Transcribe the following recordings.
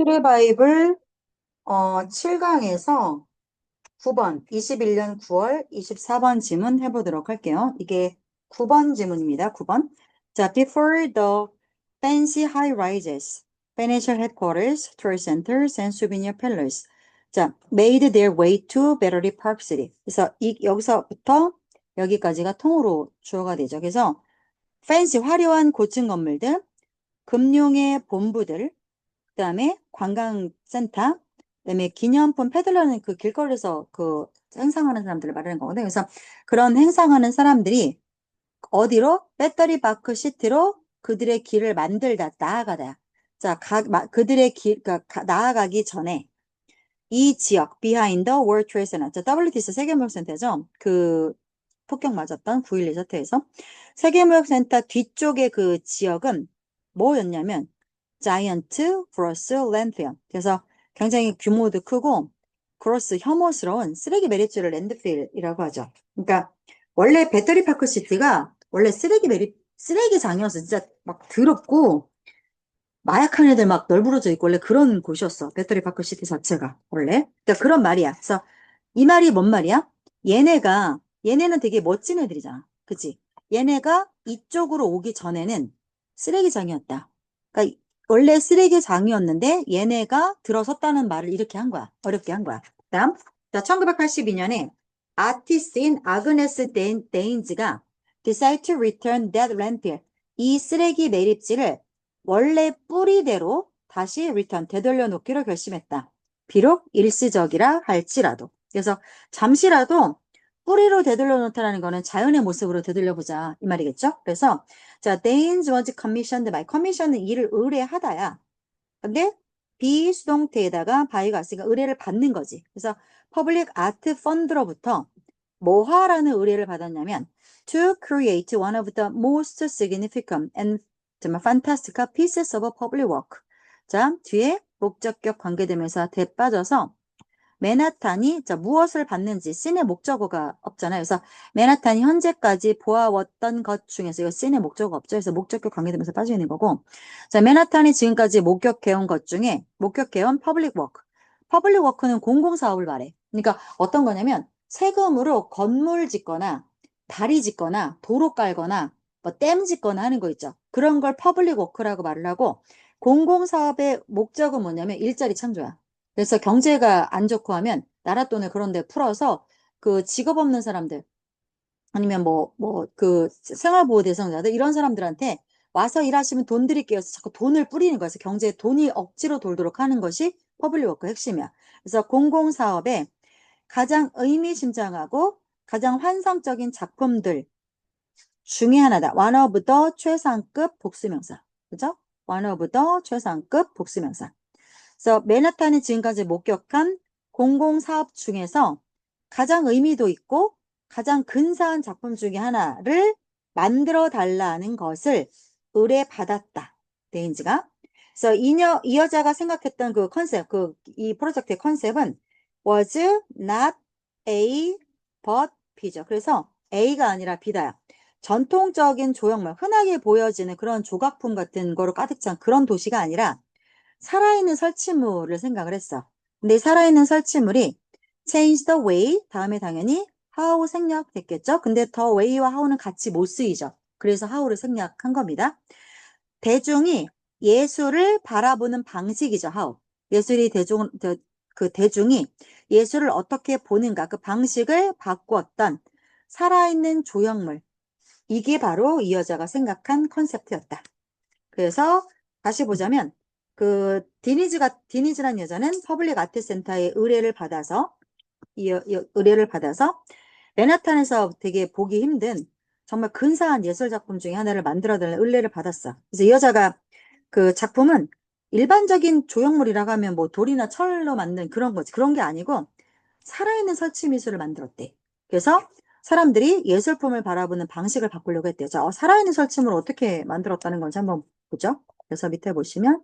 슈레 바이블 7강에서 9번, 21년 9월 24번 지문 해보도록 할게요. 이게 9번 지문입니다. 9번. 자, before the fancy high-rises, financial headquarters, tourist centers, and souvenir parlors. 자, made their way to Battery Park City. 그래서 여기서부터 여기까지가 통으로 주어가 되죠. 그래서 fancy, 화려한 고층 건물들, 금융의 본부들, 그다음에 관광센터, 그다음에 기념품 페들러는 그 길거리에서 그 행상하는 사람들을 말하는 거거든요. 그래서 그런 행상하는 사람들이 어디로? 배터리 바크 시티로 그들의 길을 만들다, 나아가다. 자, 그들의 그러니까 나아가기 전에 이 지역, behind the World Trade Center. 자, WTC 세계무역센터죠. 그 폭격 맞았던 9.11 사태에서 세계무역센터 뒤쪽의 그 지역은 뭐였냐면 자이언트 그로스 랜드필. 그래서 굉장히 규모도 크고 그로스 혐오스러운 쓰레기 매립지를 랜드필이라고 하죠. 그러니까 원래 배터리 파크 시티가 원래 쓰레기장이어서 진짜 막 더럽고 마약한 애들 막 널브러져 있고 원래 그런 곳이었어. 배터리 파크 시티 자체가 원래. 그러니까 그런 말이야. 그래서 이 말이 뭔 말이야? 얘네는 되게 멋진 애들이잖아. 그치? 얘네가 이쪽으로 오기 전에는 쓰레기장이었다. 그러니까 원래 쓰레기장이었는데 얘네가 들어섰다는 말을 이렇게 한 거야. 어렵게 한 거야. 다음. 자, 1982년에 아티스트인 아그네스 데인즈가 decide to return that landfill. 이 쓰레기 매립지를 원래 뿌리대로 다시 return, 되돌려 놓기로 결심했다. 비록 일시적이라 할지라도. 그래서 잠시라도 뿌리로 되돌려 놓다라는 거는 자연의 모습으로 되돌려 보자 이 말이겠죠? 그래서 자, Danes was commissioned by. commission은 일을 의뢰하다야. 근데 비수동태에다가 by가 있으니까 의뢰를 받는 거지. 그래서 Public Art Fund로부터 뭐 하라는 의뢰를 받았냐면 to create one of the most significant and 정말 fantastic pieces of public work. 자, 뒤에 목적격 관계되면서 대빠져서 맨하탄이 자 무엇을 받는지 씬의 목적어가 없잖아요. 그래서 맨하탄이 현재까지 보아왔던 것 중에서 이거 씬의 목적어가 없죠. 그래서 목적격 관계되면서 빠져 있는 거고. 자, 맨하탄이 지금까지 목격해온 것 중에 목격해온 퍼블릭 워크. 퍼블릭 워크는 공공사업을 말해. 그러니까 어떤 거냐면 세금으로 건물 짓거나 다리 짓거나 도로 깔거나 뭐 댐 짓거나 하는 거 있죠. 그런 걸 퍼블릭 워크라고 말을 하고 공공사업의 목적은 뭐냐면 일자리 창조야. 그래서 경제가 안 좋고 하면 나라 돈을 그런 데 풀어서 그 직업 없는 사람들 아니면 그 생활보호 대상자들 이런 사람들한테 와서 일하시면 돈 드릴게요. 해서 자꾸 돈을 뿌리는 거예요. 그래서 경제에 돈이 억지로 돌도록 하는 것이 퍼블릭 워크 핵심이야. 그래서 공공사업의 가장 의미심장하고 가장 환상적인 작품들 중에 하나다. one of the 최상급 복수명사. 그죠? one of the 최상급 복수명사. 그래서 맨하탄이 지금까지 목격한 공공사업 중에서 가장 의미도 있고 가장 근사한 작품 중에 하나를 만들어 달라는 것을 의뢰받았다. 데인지가. 그래서 이 여자가 생각했던 그 컨셉, 이 프로젝트의 컨셉은 was not A but B죠. 그래서 A가 아니라 B다야. 전통적인 조형물, 흔하게 보여지는 그런 조각품 같은 거로 가득 찬 그런 도시가 아니라 살아있는 설치물을 생각을 했어. 근데 살아있는 설치물이 change the way, 다음에 당연히 how 생략됐겠죠? 근데 the way와 how는 같이 못 쓰이죠. 그래서 how를 생략한 겁니다. 대중이 예술을 바라보는 방식이죠, how. 대중이 예술을 어떻게 보는가, 그 방식을 바꾸었던 살아있는 조형물. 이게 바로 이 여자가 생각한 컨셉트였다. 그래서 다시 보자면 디니즈란 여자는 퍼블릭 아트 센터의 의뢰를 받아서 맨하탄에서 되게 보기 힘든 정말 근사한 예술 작품 중에 하나를 만들어달라는 의뢰를 받았어. 그래서 이 여자가 그 작품은 일반적인 조형물이라고 하면 뭐 돌이나 철로 만든 그런 거지. 그런 게 아니고 살아있는 설치 미술을 만들었대. 그래서 사람들이 예술품을 바라보는 방식을 바꾸려고 했대요. 자, 살아있는 설치물을 어떻게 만들었다는 건지 한번 보죠. 그래서 밑에 보시면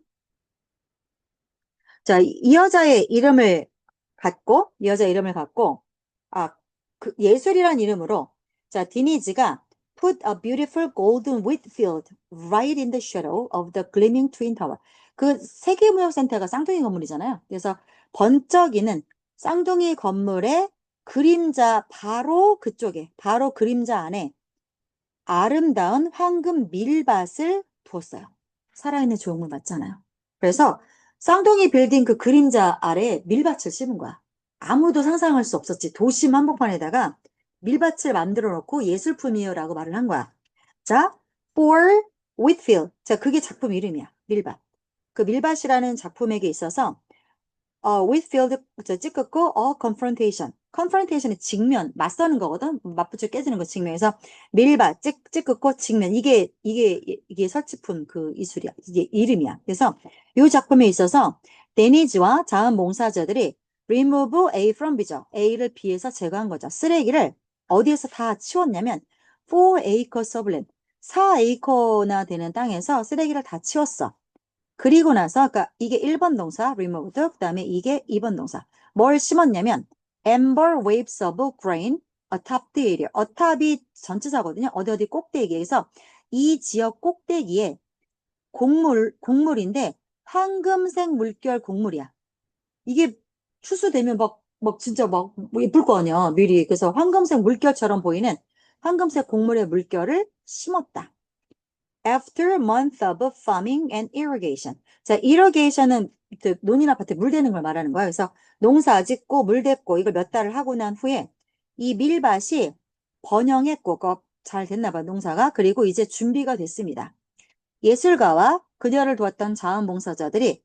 자, 이 여자의 이름을 갖고 예술이란 이름으로 자, 디니즈가 put a beautiful golden wheat field right in the shadow of the gleaming twin tower. 그 세계무역센터가 쌍둥이 건물이잖아요. 그래서 번쩍이는 쌍둥이 건물의 그림자 바로 그쪽에, 바로 그림자 안에 아름다운 황금 밀밭을 두었어요. 살아있는 조형물 맞잖아요. 그래서 쌍둥이 빌딩 그 그림자 아래에 밀밭을 심은 거야. 아무도 상상할 수 없었지. 도심 한복판에다가 밀밭을 만들어 놓고 예술품이에요라고 말을 한 거야. 자, for Whitfield. 자, 그게 작품 이름이야. 밀밭. 그 밀밭이라는 작품에게 있어서 Whitfield 찌끄고 confrontation. confrontation은 직면, 맞서는 거거든. 맞붙여 깨지는 거 직면에서 밀밭 찌끄고 직면. 이게 설치품 그 이술이야. 이게 이름이야. 그래서 이 작품에 있어서 데니즈와 자원봉사자들이 remove A from B죠. A를 B에서 제거한 거죠. 쓰레기를 어디에서 다 치웠냐면 4 acres of land. 4에이커나 되는 땅에서 쓰레기를 다 치웠어. 그리고 나서, 그러니까 이게 1번 동사, removed, 그 다음에 이게 2번 동사. 뭘 심었냐면, amber waves of grain atop the area. atop이 전치사거든요. 어디 꼭대기에서 이 지역 꼭대기에 곡물인데, 황금색 물결 곡물이야. 이게 추수되면 진짜 뭐 예쁠 거 아니야, 미리. 그래서 황금색 물결처럼 보이는 황금색 곡물의 물결을 심었다. After a month of farming and irrigation. 자, irrigation은 논이나 밭에 물 대는 걸 말하는 거야. 그래서 농사 짓고 물 댔고 이걸 몇 달을 하고 난 후에 이 밀밭이 번영했고 잘 됐나 봐, 농사가. 그리고 이제 준비가 됐습니다. 예술가와 그녀를 도왔던 자원봉사자들이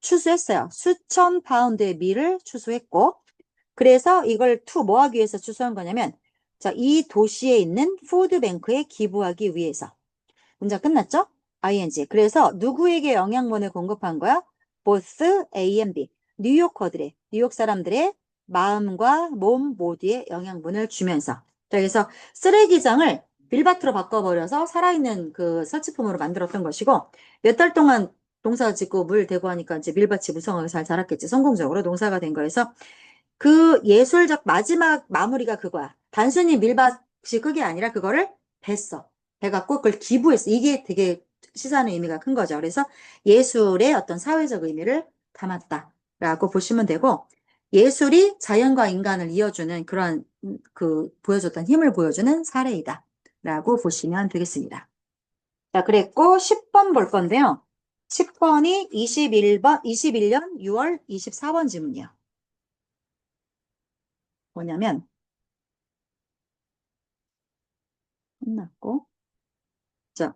추수했어요. 수천 파운드의 밀을 추수했고, 그래서 이걸 뭐 하기 위해서 추수한 거냐면, 자, 이 도시에 있는 푸드뱅크에 기부하기 위해서. 문장 끝났죠? ing. 그래서 누구에게 영양분을 공급한 거야? both A and B. 뉴욕 사람들의 마음과 몸 모두에 영양분을 주면서. 자, 그래서 쓰레기장을 밀밭으로 바꿔버려서 살아있는 그 설치품으로 만들었던 것이고, 몇 달 동안 농사 짓고 물 대고 하니까 이제 밀밭이 무성하게 잘 자랐겠지. 성공적으로 농사가 된 거에서 그 예술적 마지막 마무리가 그거야. 단순히 밀밭이 그게 아니라 그거를 뱄어. 해갖고 그걸 기부했어. 이게 되게 시사하는 의미가 큰 거죠. 그래서 예술의 어떤 사회적 의미를 담았다라고 보시면 되고, 예술이 자연과 인간을 이어주는 그런 보여줬던 힘을 보여주는 사례이다 라고 보시면 되겠습니다. 자, 그랬고 10번 볼 건데요. 10번이 21년 6월 24번 지문이요. 뭐냐면 끝났고, 자,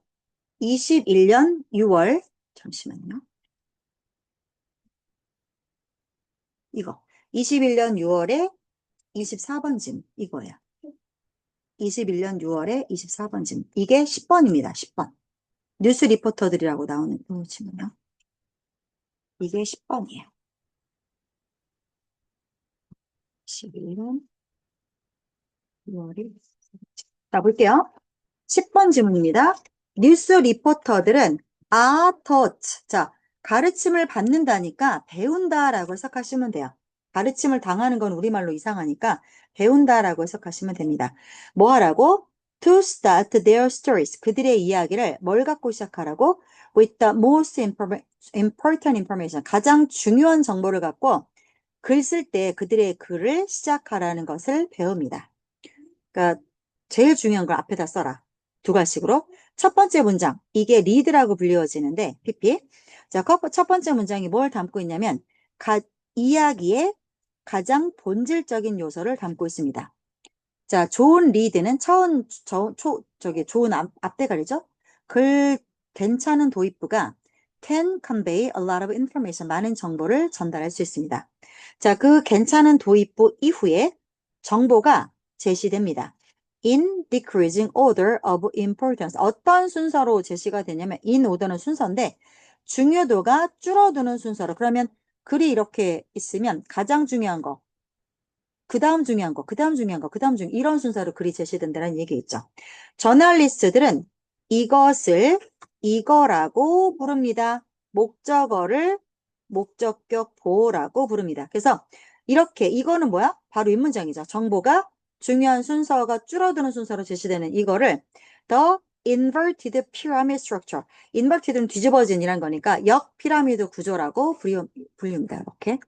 21년 6월, 잠시만요. 이거. 21년 6월에 24번 짐. 이거야. 21년 6월에 24번 짐. 이게 10번입니다. 10번. 뉴스 리포터들이라고 나오는 치면요. 이게 10번이에요. 21년 6월에. 자, 볼게요. 10번 질문입니다. 뉴스 리포터들은 taught. 자, 가르침을 받는다니까 배운다라고 해석하시면 돼요. 가르침을 당하는 건 우리말로 이상하니까 배운다라고 해석하시면 됩니다. 뭐 하라고? To start their stories. 그들의 이야기를 뭘 갖고 시작하라고? With the most important information. 가장 중요한 정보를 갖고 글 쓸 때 그들의 글을 시작하라는 것을 배웁니다. 그러니까 제일 중요한 걸 앞에다 써라. 두 가지식으로. 첫 번째 문장, 이게 read라고 불리워지는데, PP. 자, 첫 번째 문장이 뭘 담고 있냐면, 이야기의 가장 본질적인 요소를 담고 있습니다. 자, 좋은 read는 좋은 앞대가리죠? 괜찮은 도입부가 can convey a lot of information. 많은 정보를 전달할 수 있습니다. 자, 그 괜찮은 도입부 이후에 정보가 제시됩니다. In decreasing order of importance. 어떤 순서로 제시가 되냐면 in order는 순서인데 중요도가 줄어드는 순서로. 그러면 글이 이렇게 있으면 가장 중요한 거, 그 다음 중요한 거, 그 다음 중요한 거, 그 다음 중요한 거, 이런 순서로 글이 제시된다는 얘기 있죠. 저널리스트들은 이것을 이거라고 부릅니다. 목적어를 목적격 보호라고 부릅니다. 그래서 이렇게 이거는 뭐야? 바로 윗문장이죠. 정보가 중요한 순서가 줄어드는 순서로 제시되는 이거를 the inverted pyramid structure. inverted는 뒤집어진이란 거니까 역 피라미드 구조라고 불립니다. 이렇게.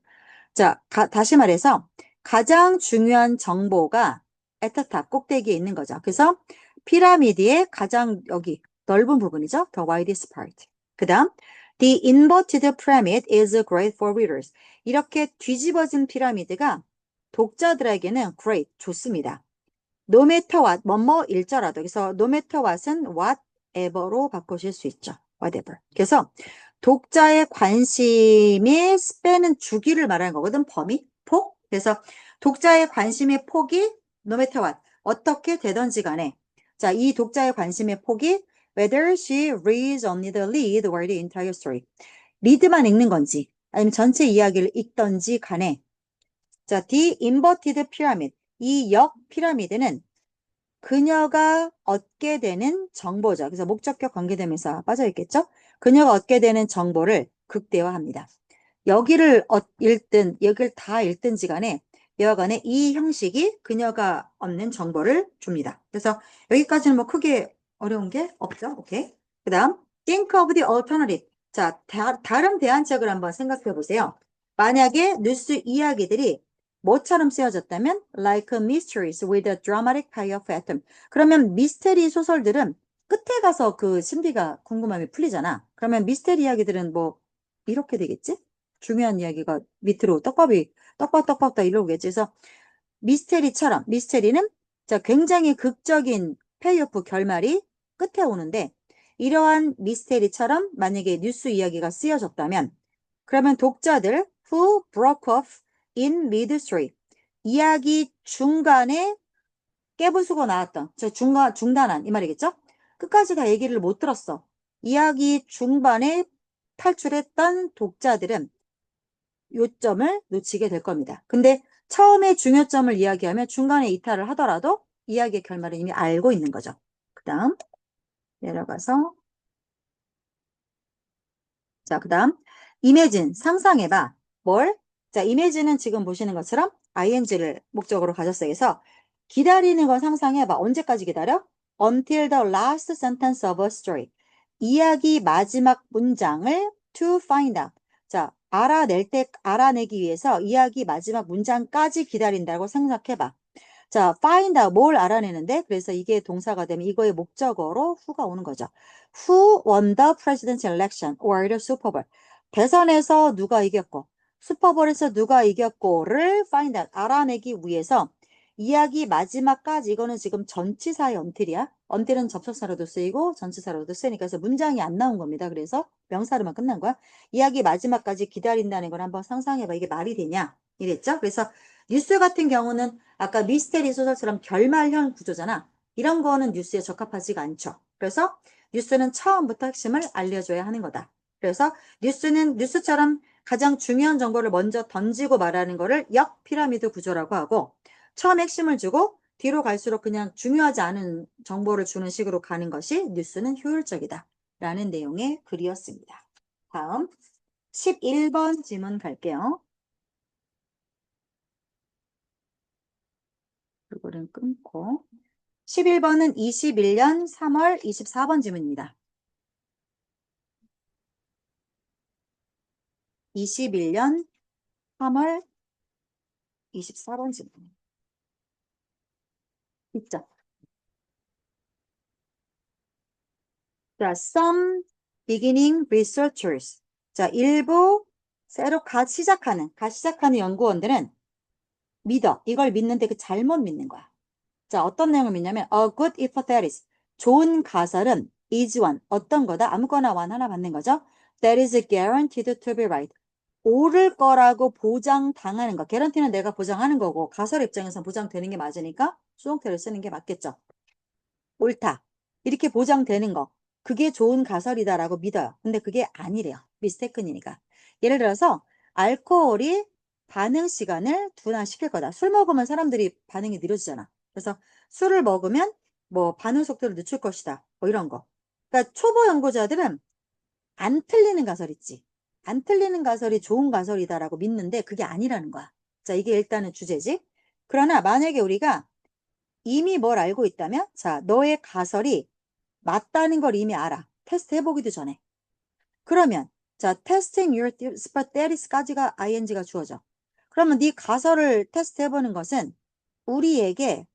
자, 다시 말해서 가장 중요한 정보가 at the top, 꼭대기에 있는 거죠. 그래서 피라미드의 가장 여기 넓은 부분이죠. The widest part. 그 다음, the inverted pyramid is great for readers. 이렇게 뒤집어진 피라미드가 독자들에게는 great, 좋습니다. No matter what, 뭐뭐 일자라도. 그래서 no matter what은 whatever로 바꾸실 수 있죠. whatever. 그래서 독자의 관심의 스팬은 주기를 말하는 거거든. 범위, 폭. 그래서 독자의 관심의 폭이 no matter what, 어떻게 되던지 간에. 자, 이 독자의 관심의 폭이 whether she reads only the lead or the entire story. 리드만 읽는 건지 아니면 전체 이야기를 읽던지 간에. 자, the inverted pyramid. 이 역 피라미드는 그녀가 얻게 되는 정보죠. 그래서 목적격 관계대명사 빠져있겠죠? 그녀가 얻게 되는 정보를 극대화합니다. 여기를 읽든 여기를 다 읽든지 간에 여하간에 이 형식이 그녀가 얻는 정보를 줍니다. 그래서 여기까지는 뭐 크게 어려운 게 없죠. 오케이. 그 다음 think of the alternative. 자, 다른 대안책을 한번 생각해 보세요. 만약에 뉴스 이야기들이 뭐처럼 쓰여졌다면 like mysteries with a dramatic payoff at them. 그러면 미스테리 소설들은 끝에 가서 그 심리가 궁금함이 풀리잖아. 그러면 미스테리 이야기들은 뭐 이렇게 되겠지? 중요한 이야기가 밑으로 떡밥다 이러겠지. 그래서 미스테리처럼 미스테리는 자 굉장히 극적인 페이오프 결말이 끝에 오는데 이러한 미스테리처럼 만약에 뉴스 이야기가 쓰여졌다면 그러면 독자들 who broke off in mid-story 이야기 중간에 깨부수고 나왔던 저 중단한 이 말이겠죠? 끝까지 다 얘기를 못 들었어. 이야기 중반에 탈출했던 독자들은 요점을 놓치게 될 겁니다. 근데 처음에 중요점을 이야기하면 중간에 이탈을 하더라도 이야기의 결말은 이미 알고 있는 거죠. 그 다음 내려가서 자, 그 다음 imagine, 상상해봐. 뭘? 자, imagine은 지금 보시는 것처럼 ing를 목적으로 가졌어요. 그래서 기다리는 건 상상해봐. 언제까지 기다려? Until the last sentence of a story. 이야기 마지막 문장을 to find out. 자, 알아내기 위해서 이야기 마지막 문장까지 기다린다고 생각해봐. 자, find out, 뭘 알아내는데? 그래서 이게 동사가 되면 이거의 목적어로 who가 오는 거죠. Who won the presidential election or the Super Bowl? 대선에서 누가 이겼고, 슈퍼볼에서 누가 이겼고를 find out, 알아내기 위해서 이야기 마지막까지 이거는 지금 전치사의 until이야. until은 접속사로도 쓰이고 전치사로도 쓰이니까 그래서 문장이 안 나온 겁니다. 그래서 명사로만 끝난 거야. 이야기 마지막까지 기다린다는 걸 한번 상상해봐. 이게 말이 되냐? 이랬죠? 그래서 뉴스 같은 경우는 아까 미스테리 소설처럼 결말형 구조잖아. 이런 거는 뉴스에 적합하지가 않죠. 그래서 뉴스는 처음부터 핵심을 알려줘야 하는 거다. 그래서 뉴스는 뉴스처럼 가장 중요한 정보를 먼저 던지고 말하는 거를 역 피라미드 구조라고 하고 처음 핵심을 주고 뒤로 갈수록 그냥 중요하지 않은 정보를 주는 식으로 가는 것이 뉴스는 효율적이다. 라는 내용의 글이었습니다. 다음 11번 질문 갈게요. 이거는 끊고 11번은 21년 3월 24번 질문입니다. 21년 3월 24번 질문. 있죠? 자, some beginning researchers. 자, 일부 새로 갓 시작하는 연구원들은 믿어. 이걸 믿는데 그 잘못 믿는 거야. 자, 어떤 내용을 믿냐면 a good hypothesis. 좋은 가설은 is one. 어떤 거다? 아무거나 one 하나 받는 거죠. That is guaranteed to be right. 옳을 거라고 보장당하는 거. 개런티는 내가 보장하는 거고 가설 입장에서 보장되는 게 맞으니까 수동태를 쓰는 게 맞겠죠. 옳다. 이렇게 보장되는 거. 그게 좋은 가설이다라고 믿어요. 근데 그게 아니래요. 미스테이크니까. 예를 들어서 알코올이 반응 시간을 둔화시킬 거다. 술 먹으면 사람들이 반응이 느려지잖아. 그래서 술을 먹으면 뭐 반응 속도를 늦출 것이다. 뭐 이런 거. 그러니까 초보 연구자들은 안 틀리는 가설 있지. 안 틀리는 가설이 좋은 가설이다라고 믿는데 그게 아니라는 거야. 자, 이게 일단은 주제지. 그러나 만약에 우리가 이미 뭘 알고 있다면 자, 너의 가설이 맞다는 걸 이미 알아. 테스트 해보기도 전에. 그러면 자, testing your theories, but that is까지가 ing가 주어져. 그러면 네 가설을 테스트 해보는 것은 우리에게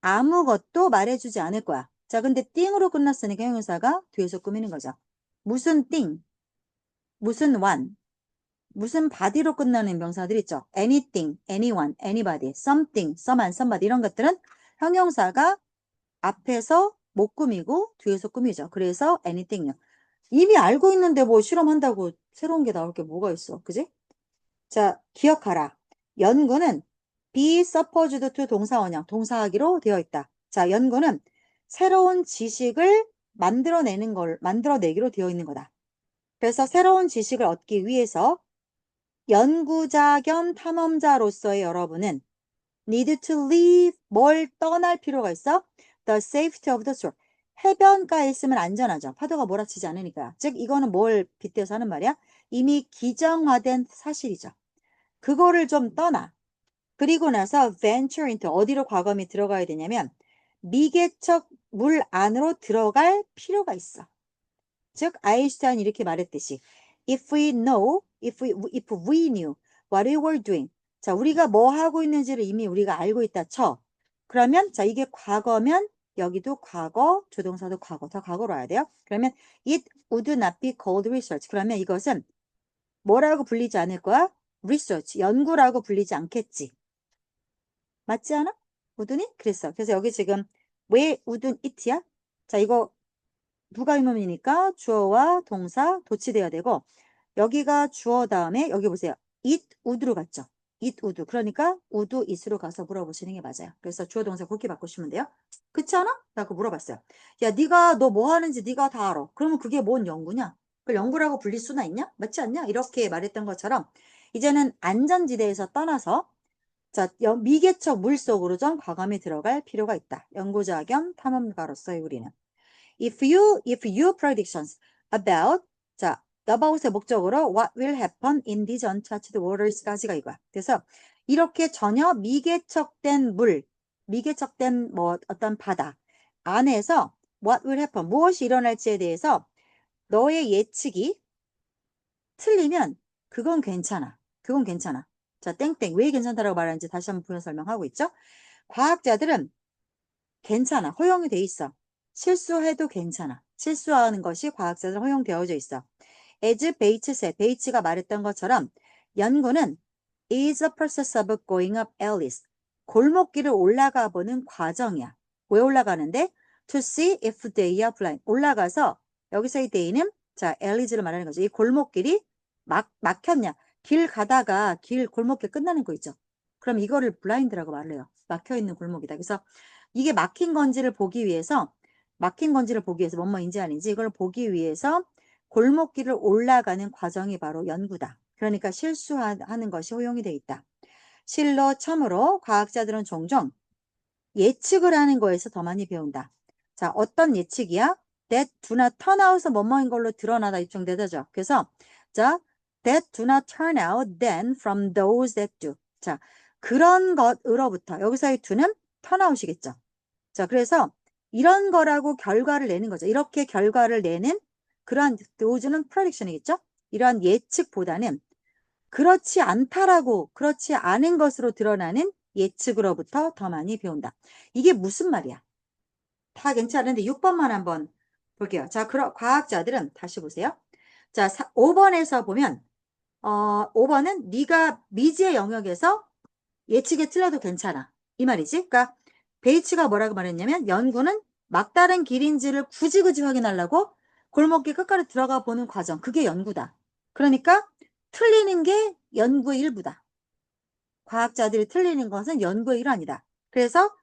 아무것도 말해주지 않을 거야. 자, 근데 띵으로 끝났으니까 형용사가 뒤에서 꾸미는 거죠. 무슨 띵, 무슨 one, 무슨 body로 끝나는 명사들 있죠. anything, anyone, anybody, something, someone, somebody 이런 것들은 형용사가 앞에서 못 꾸미고 뒤에서 꾸미죠. 그래서 anything요. 이미 알고 있는데 뭐 실험한다고 새로운 게 나올 게 뭐가 있어. 그지? 자, 기억하라. 연구는 be supposed to 동사원형, 동사하기로 되어 있다. 자, 연구는 새로운 지식을 만들어내기로 되어 있는 거다. 그래서 새로운 지식을 얻기 위해서 연구자 겸 탐험자로서의 여러분은 need to leave 뭘 떠날 필요가 있어? The safety of the shore. 해변가에 있으면 안전하죠. 파도가 몰아치지 않으니까. 즉 이거는 뭘 빗대서 하는 말이야? 이미 기정화된 사실이죠. 그거를 좀 떠나. 그리고 나서 venture into 어디로 과거미 들어가야 되냐면 미개척 물 안으로 들어갈 필요가 있어. 즉 아인슈타인이 이렇게 말했듯이 if we knew what we were doing. 자, 우리가 뭐 하고 있는지를 이미 우리가 알고 있다 쳐. 그러면 자, 이게 과거면 여기도 과거, 조동사도 과거, 다 과거로 와야 돼요. 그러면 it would not be called research. 그러면 이것은 뭐라고 불리지 않을 거야? research, 연구라고 불리지 않겠지. 맞지 않아? wouldn't? 그랬어. 그래서 여기 지금 왜 wouldn't it야? 자, 이거 누가 의문이니까 주어와 동사 도치돼야 되고 여기가 주어 다음에 여기 보세요. it would로 갔죠. it would. 그러니까 would it으로 가서 물어보시는 게 맞아요. 그래서 주어 동사 그렇게 바꾸시면 돼요. 그렇지 않아? 라고 물어봤어요. 야, 네가 너 뭐 하는지 네가 다 알아. 그러면 그게 뭔 연구냐? 그걸 연구라고 불릴 수나 있냐? 맞지 않냐? 이렇게 말했던 것처럼 이제는 안전지대에서 떠나서 자, 미개척 물속으로 좀 과감히 들어갈 필요가 있다. 연구자 겸 탐험가로서의 우리는. If your predictions about, 자, about의 목적으로 what will happen in these untouched waters까지가 이거야. 그래서 이렇게 전혀 미개척된 뭐 어떤 바다 안에서 what will happen, 무엇이 일어날지에 대해서 너의 예측이 틀리면 그건 괜찮아. 그건 괜찮아. 자, 땡땡. 왜 괜찮다라고 말하는지 다시 한번 부연 설명하고 있죠. 과학자들은 괜찮아. 허용이 돼 있어. 실수해도 괜찮아. 실수하는 것이 과학자들 허용되어져 있어. as 베이츠 said, 베이츠가 말했던 것처럼 연구는 is a process of going up alleys. 골목길을 올라가 보는 과정이야. 왜 올라가는데? To see if they are blind. 올라가서 여기서 이 they는 자, alleys를 말하는 거죠. 이 골목길이 막혔냐? 길 가다가 골목길 끝나는 거 있죠. 그럼 이거를 blind라고 말을 해요. 막혀 있는 골목이다. 그래서 이게 막힌 건지를 보기 위해서 뭐뭐인지 아닌지 이걸 보기 위해서 골목길을 올라가는 과정이 바로 연구다. 그러니까 실수하는 것이 허용이 돼 있다. 실로 참으로 과학자들은 종종 예측을 하는 거에서 더 많이 배운다. 자, 어떤 예측이야? That do not turn out은 뭐뭐인 걸로 드러나다 입증되죠. 그래서 자, that do not turn out then from those that do. 자, 그런 것으로부터 여기서 이 do는 turn out이겠죠. 자, 그래서 이런 거라고 결과를 내는 거죠. 이렇게 결과를 내는 그러한 도주는 prediction이겠죠. 이러한 예측보다는 그렇지 않은 것으로 드러나는 예측으로부터 더 많이 배운다. 이게 무슨 말이야? 다 괜찮은데 6번만 한번 볼게요. 자, 과학자들은 다시 보세요. 자, 5번에서 보면 5번은 네가 미지의 영역에서 예측에 틀려도 괜찮아. 이 말이지. 그러니까 베이츠가 뭐라고 말했냐면 연구는 막다른 길인지를 굳이 확인하려고 골목길 끝까지 들어가 보는 과정. 그게 연구다. 그러니까 틀리는 게 연구의 일부다. 과학자들이 틀리는 것은 연구의 일환이다. 그래서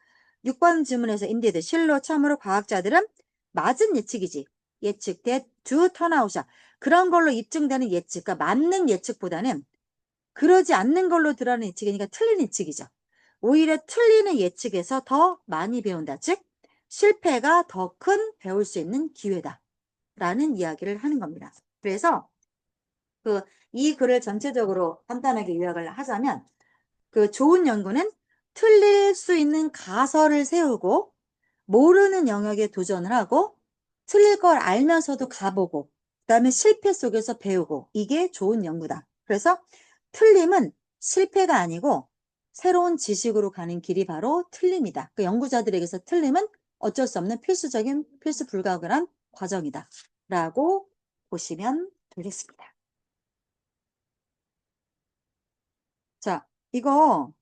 6번 질문에서 인디드 실로 참으로 과학자들은 맞은 예측이지. 예측 that do turn out이야. 그런 걸로 입증되는 예측, 그러니까 맞는 예측보다는 그러지 않는 걸로 드러나는 예측이니까 틀린 예측이죠. 오히려 틀리는 예측에서 더 많이 배운다. 즉 실패가 더 큰 배울 수 있는 기회다. 라는 이야기를 하는 겁니다. 그래서 이 글을 전체적으로 간단하게 요약을 하자면 좋은 연구는 틀릴 수 있는 가설을 세우고 모르는 영역에 도전을 하고 틀릴 걸 알면서도 가보고, 그다음에 실패 속에서 배우고, 이게 좋은 연구다. 그래서 틀림은 실패가 아니고 새로운 지식으로 가는 길이 바로 틀림이다. 그 연구자들에게서 틀림은 어쩔 수 없는 필수 불가결한 과정이다. 라고 보시면 되겠습니다. 자, 이거